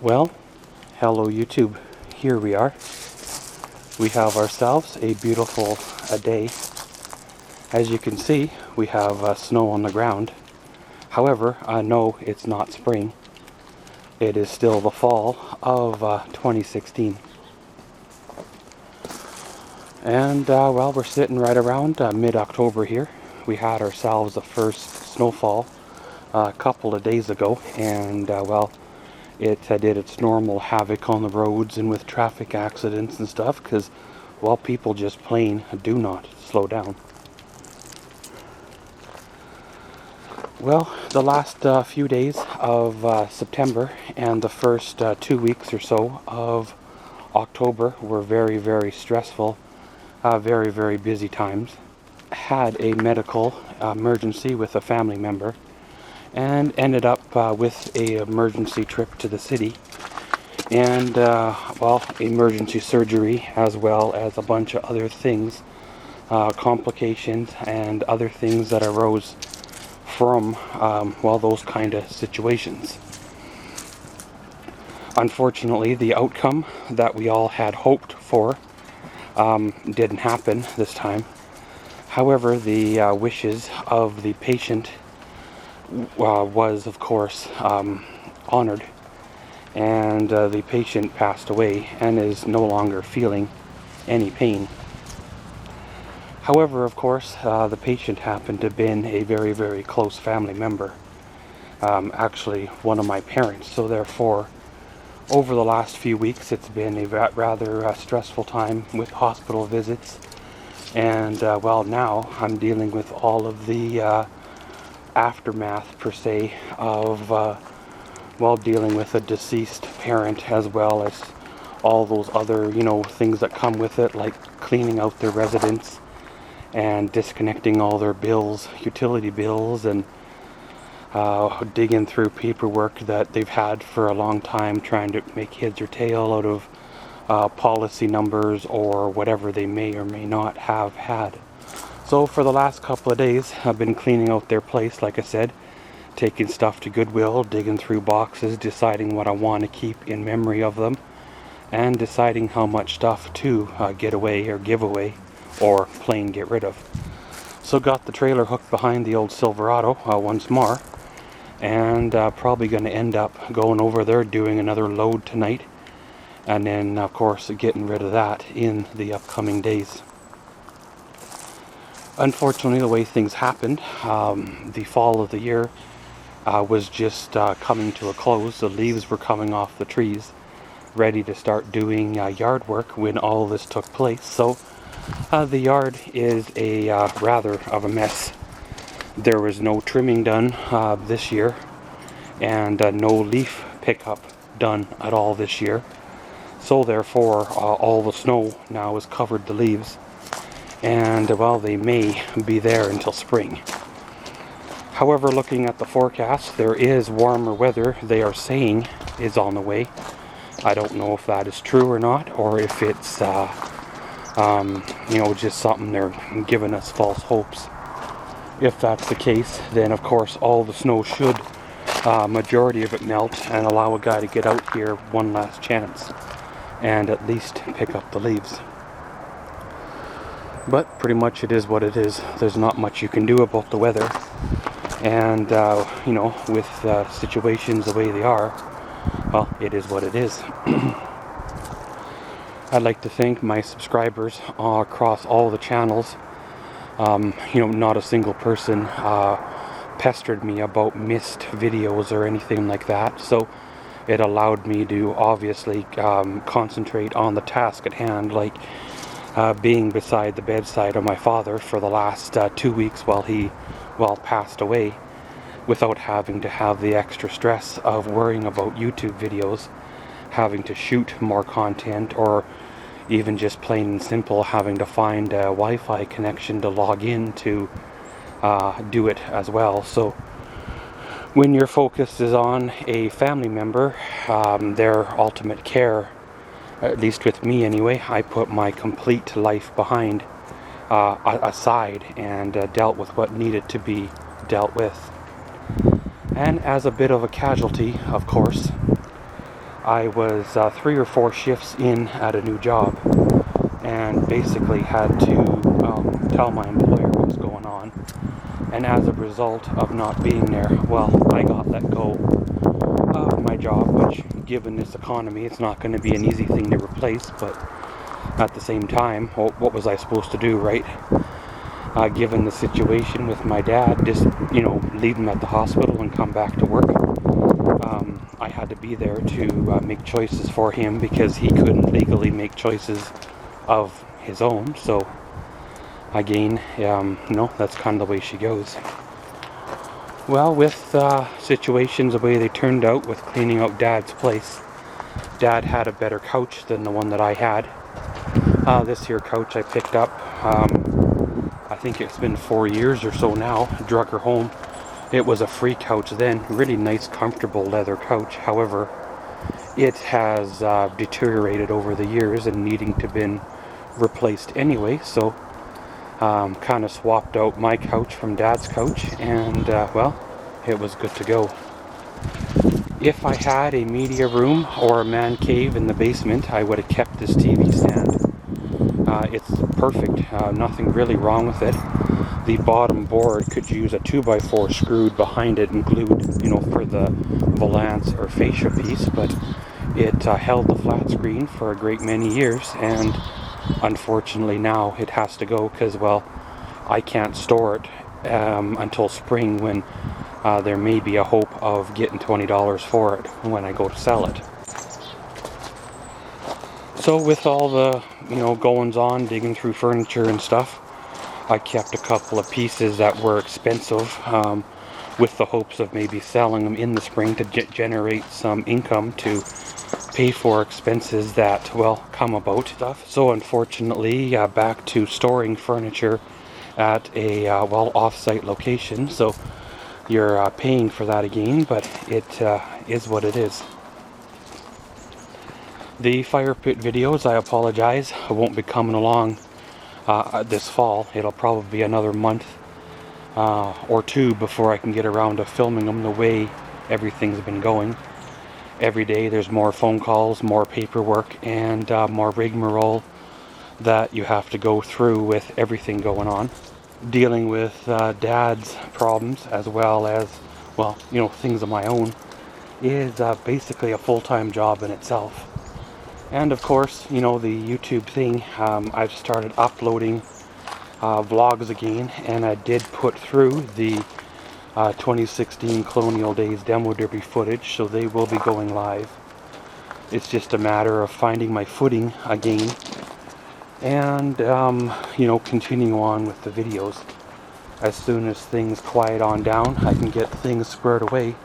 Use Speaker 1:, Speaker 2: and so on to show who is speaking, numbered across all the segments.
Speaker 1: Well, hello YouTube. Here we are. We have ourselves a beautiful day. As you can see, we have snow on the ground. However, no, it's not spring. It is still the fall of 2016. And, well, we're sitting right around mid-October here. We had ourselves the first snowfall a couple of days ago, and, well, it did its normal havoc on the roads and with traffic accidents and stuff, because, well, people just plain do not slow down. Well, the last few days of September and the first 2 weeks or so of October were very, very stressful, very, very busy times. Had a medical emergency with a family member and ended up with a emergency trip to the city and, well, emergency surgery as well as a bunch of other things, complications and other things that arose from, well, those kind of situations. Unfortunately, the outcome that we all had hoped for didn't happen this time. However, the wishes of the patient was, of course, honored, and the patient passed away and is no longer feeling any pain. However, of course, the patient happened to have been a very, very close family member, actually one of my parents, so therefore over the last few weeks it's been a rather stressful time with hospital visits, and well, now I'm dealing with all of the aftermath per se of well, dealing with a deceased parent, as well as all those other, you know, things that come with it, like cleaning out their residence and disconnecting all their bills, utility bills, and digging through paperwork that they've had for a long time, trying to make heads or tail out of policy numbers or whatever they may or may not have had. So for the last couple of days, I've been cleaning out their place, like I said, taking stuff to Goodwill, digging through boxes, deciding what I want to keep in memory of them, and deciding how much stuff to get away or give away or plain get rid of. So got the trailer hooked behind the old Silverado once more, and probably going to end up going over there doing another load tonight, and then of course getting rid of that in the upcoming days. Unfortunately, the way things happened, the fall of the year was just coming to a close. The leaves were coming off the trees, ready to start doing yard work when all this took place. So the yard is a rather of a mess. There was no trimming done this year, and no leaf pickup done at all this year. So therefore, all the snow now has covered the leaves, and well, they may be there until spring. However, looking at the forecast, there is warmer weather they are saying is on the way. I don't know if that is true or not, or if it's you know, just something they're giving us false hopes. If that's the case, then of course all the snow should, majority of it, melt and allow a guy to get out here one last chance and at least pick up the leaves. But pretty much it is what it is. There's not much you can do about the weather, and you know, with situations the way they are, well, it is what it is. I'd like to thank my subscribers across all the channels. You know, not a single person pestered me about missed videos or anything like that, so it allowed me to obviously concentrate on the task at hand, like being beside the bedside of my father for the last 2 weeks while he, well, passed away, without having to have the extra stress of worrying about YouTube videos, having to shoot more content, or even just plain and simple having to find a Wi-Fi connection to log in to do it as well. So when your focus is on a family member, their ultimate care, at least with me anyway, I put my complete life behind, aside, and dealt with what needed to be dealt with. And as a bit of a casualty, of course, I was 3 or 4 shifts in at a new job, and basically had to tell my employer what's going on. And as a result of not being there, well, I got let go of my job, which, given this economy, it's not going to be an easy thing to replace. But at the same time, what was I supposed to do, right? Given the situation with my dad, just, leave him at the hospital and come back to work. I had to be there to make choices for him, because he couldn't legally make choices of his own. So again, that's kind of the way she goes. Well, with situations the way they turned out with cleaning out Dad's place, Dad had a better couch than the one that I had. This here couch I picked up, I think it's been 4 years or so now. Drug her home. It was a free couch then, really nice, comfortable leather couch. However, it has deteriorated over the years and needing to been replaced anyway. So, kind of swapped out my couch from Dad's couch, and well, it was good to go. If I had a media room or a man cave in the basement, I would have kept this TV stand. It's perfect, nothing really wrong with it. The bottom board could use a 2x4 screwed behind it and glued, for the valance or fascia piece, but it held the flat screen for a great many years, and unfortunately now it has to go because, well, I can't store it until spring, when there may be a hope of getting $20 for it when I go to sell it. So with all the, goings on, digging through furniture and stuff, I kept a couple of pieces that were expensive, with the hopes of maybe selling them in the spring to generate some income to pay for expenses that, well, come about. So unfortunately, back to storing furniture at a, off-site location. So you're paying for that again, but it is what it is. The fire pit videos, I apologize, I won't be coming along this fall. It'll probably be another month or 2 before I can get around to filming them the way everything's been going. Every day there's more phone calls, more paperwork, and more rigmarole that you have to go through with everything going on. Dealing with Dad's problems, as well as, things of my own, is basically a full-time job in itself. And of course, the YouTube thing, I've started uploading vlogs again, and I did put through the 2016 Colonial Days Demo Derby footage, so they will be going live. It's just a matter of finding my footing again, and continuing on with the videos. As soon as things quiet on down, I can get things squared away,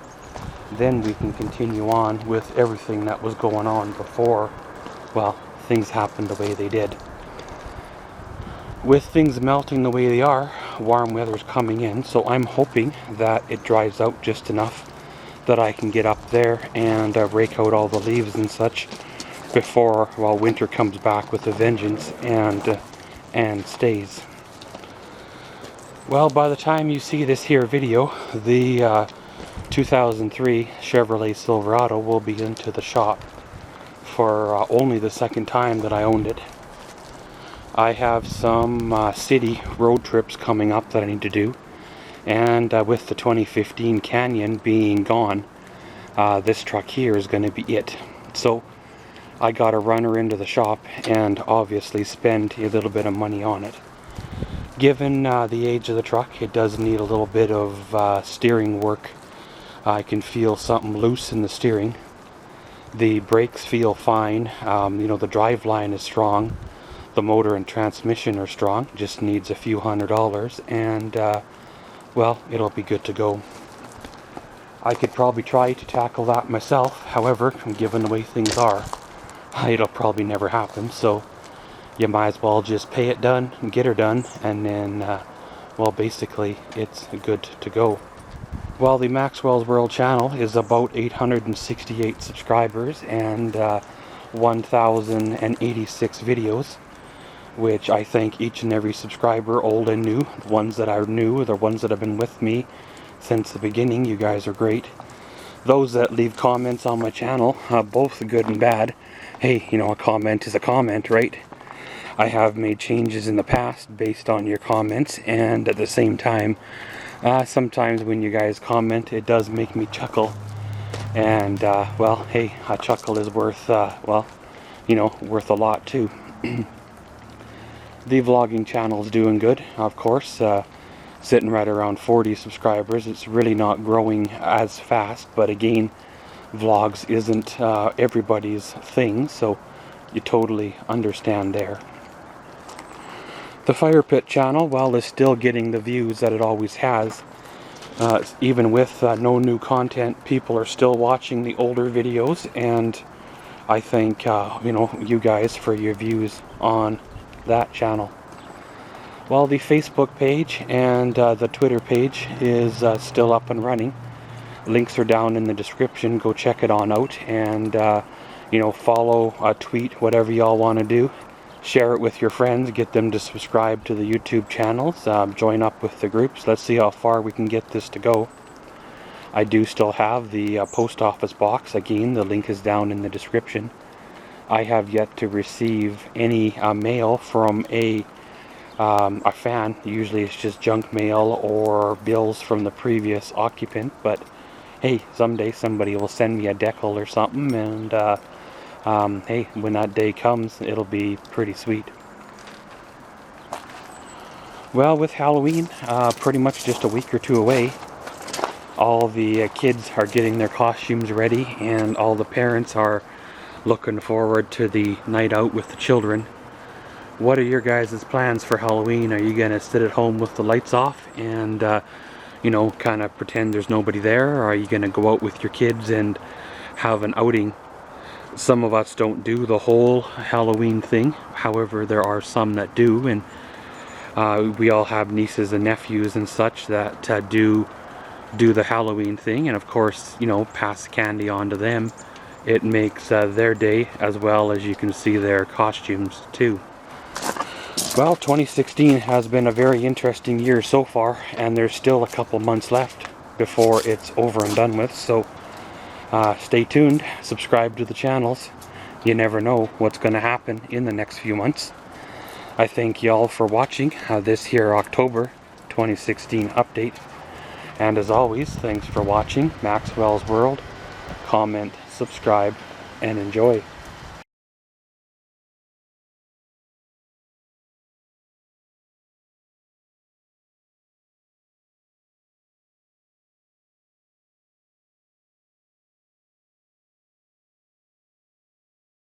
Speaker 1: then we can continue on with everything that was going on before, things happened the way they did. With things melting the way they are, warm weather's coming in, so I'm hoping that it dries out just enough that I can get up there and rake out all the leaves and such before, winter comes back with a vengeance and stays. Well, by the time you see this here video, the 2003 Chevrolet Silverado will be into the shop for only the second time that I owned it. I have some city road trips coming up that I need to do, and with the 2015 Canyon being gone, this truck here is going to be it. So I got to run her into the shop and obviously spend a little bit of money on it. Given the age of the truck, it does need a little bit of steering work. I can feel something loose in the steering. The brakes feel fine. The drive line is strong. The motor and transmission are strong. Just needs a few $100s, and it'll be good to go. I could probably try to tackle that myself. However, given the way things are, it'll probably never happen. So you might as well just pay it done and get her done, and then basically it's good to go. Well, the Maxwellsworld channel is about 868 subscribers and 1,086 videos, which I thank each and every subscriber, old and new. The ones that are new, the ones that have been with me since the beginning, you guys are great. those that leave comments on my channel, both good and bad. Hey, you know, a comment is a comment, right? I have made changes in the past based on your comments, and at the same time, sometimes when you guys comment, it does make me chuckle. And, well, hey, a chuckle is worth, well, you know, worth a lot too. The vlogging channel is doing good, of course, sitting right around 40 subscribers. It's really not growing as fast, but again, vlogs isn't everybody's thing, so you totally understand there. The Fire Pit channel, well, is still getting the views that it always has. Even with no new content, people are still watching the older videos, and I thank you know, you guys for your views on that channel. Well, the Facebook page and the Twitter page is still up and running. Links are down in the description. Go check it on out, and you know, follow, tweet, whatever y'all want to do. Share it with your friends, get them to subscribe to the YouTube channels, join up with the groups. Let's see how far we can get this to go. I do still have the post office box. Again, the link is down in the description. I have yet to receive any mail from a fan. Usually it's just junk mail or bills from the previous occupant, but hey, someday somebody will send me a decal or something, and hey, when that day comes, it'll be pretty sweet. Well, with Halloween pretty much just a week or two away, all the kids are getting their costumes ready, and all the parents are looking forward to the night out with the children. What are your guys' plans for Halloween? Are you gonna sit at home with the lights off and you know, kind of pretend there's nobody there, or are you gonna go out with your kids and have an outing? Some of us don't do the whole Halloween thing, however there are some that do, and we all have nieces and nephews and such that do the Halloween thing, and of course, you know, pass the candy on to them. It makes their day, as well as you can see their costumes too. Well, 2016 has been a very interesting year so far, and there's still a couple months left before it's over and done with, so stay tuned, subscribe to the channels. You never know what's going to happen in the next few months. I thank y'all for watching this here October 2016 update. And as always, thanks for watching Maxwell's World. Comment, subscribe, and enjoy.